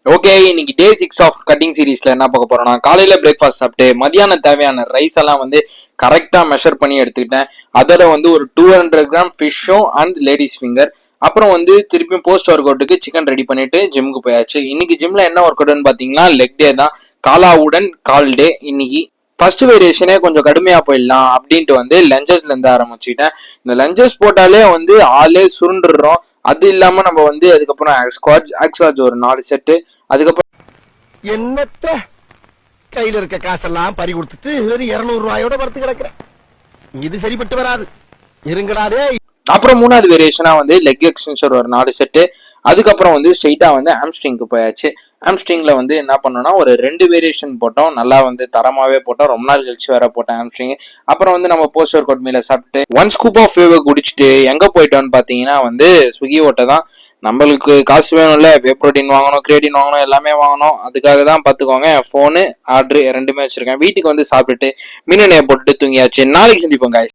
Okay, இன்னைக்கு டே 6 of cutting சீரீஸ்ல என்ன பார்க்க போறோம்னா, காலையில பிரேக்ஃபாஸ்ட் சாப்பிட்டு மதியானம் தேவையான ரைஸ் எல்லாம் வந்து கரெக்டா மெஷர் பண்ணி எடுத்துக்கிட்டேன். அதோட வந்து ஒரு 200 கிராம் ஃபிஷ்ஷும் அண்ட் லேடிஸ் ஃபிங்கர், அப்புறம் வந்து திருப்பியும் போஸ்ட் ஒர்க் அவுட்டுக்கு சிக்கன் ரெடி பண்ணிட்டு ஜிம்முக்கு போயாச்சு. இன்னைக்கு ஜிம்ல என்ன ஒர்க் அவுட்னு பாத்தீங்கன்னா லெக் டே தான். காலாவுடன் கால் டே. இன்னைக்கு ஃபர்ஸ்ட் வேரியேஷனே கொஞ்சம் கடுமையா போயிடலாம் அப்படின்ட்டு வந்து லஞ்சஸ்ல இருந்து ஆரம்பிச்சுட்டேன். இந்த லஞ்சஸ் போட்டாலே வந்து ஆளே சுருண்டுறோம். அது இல்லாம நம்ம வந்து அதுக்கப்புறம் ஆக்ஸ்குவாட்ஸ் ஒரு 4 செட்டு, அதுக்கப்புறம் என்னத்த கையில இருக்க காசெல்லாம் பறி கொடுத்துட்டு வெறும் 200 ரூபாயோட படுத்து கிடக்குறேன். இது சரிப்பட்டு வராது. இருங்கடாதே. அப்புறம் மூணாவது வேரியேஷனா வந்து லெக் எக்ஸ்டென்ஷன் ஒரு 4 செட்டு, அதுக்கப்புறம் வந்து ஸ்ட்ரெயிட்டா வந்து ஆம்ஸ்ட்ரிங்க்கு போயாச்சு. ஆம்ஸ்ட்ரிங்ல வந்து என்ன பண்ணோம்னா ஒரு 2 வேரியேஷன் போட்டோம். நல்லா வந்து தரமாவே போட்டோம். ரொம்ப நாள் கழிச்சு வேற போட்டேன் ஆம்ஸ்ட்ரிங். அப்புறம் வந்து நம்ம போஸ்ட் ஒர்க் அவுட் மீல சாப்பிட்டு 1 ஸ்கூப் ஆஃப் ஃபேவர் குடிச்சிட்டு எங்க போயிட்டோம்னு பாத்தீங்கன்னா வந்து ஸ்விக்கி ஓட்ட தான். நம்மளுக்கு காசு வேணும்ல, வே ப்ரோட்டீன் வாங்கணும், கிரேட்டின் வாங்கணும், எல்லாமே வாங்கணும். அதுக்காக தான் பாத்துக்கோங்க. போனு ஆர்டர் ரெண்டுமே வச்சிருக்கேன். வீட்டுக்கு வந்து சாப்பிட்டுட்டு மீனெண்ணெயை போட்டுட்டு தூங்கியாச்சு. நாளைக்கு சந்திப்போம் guys.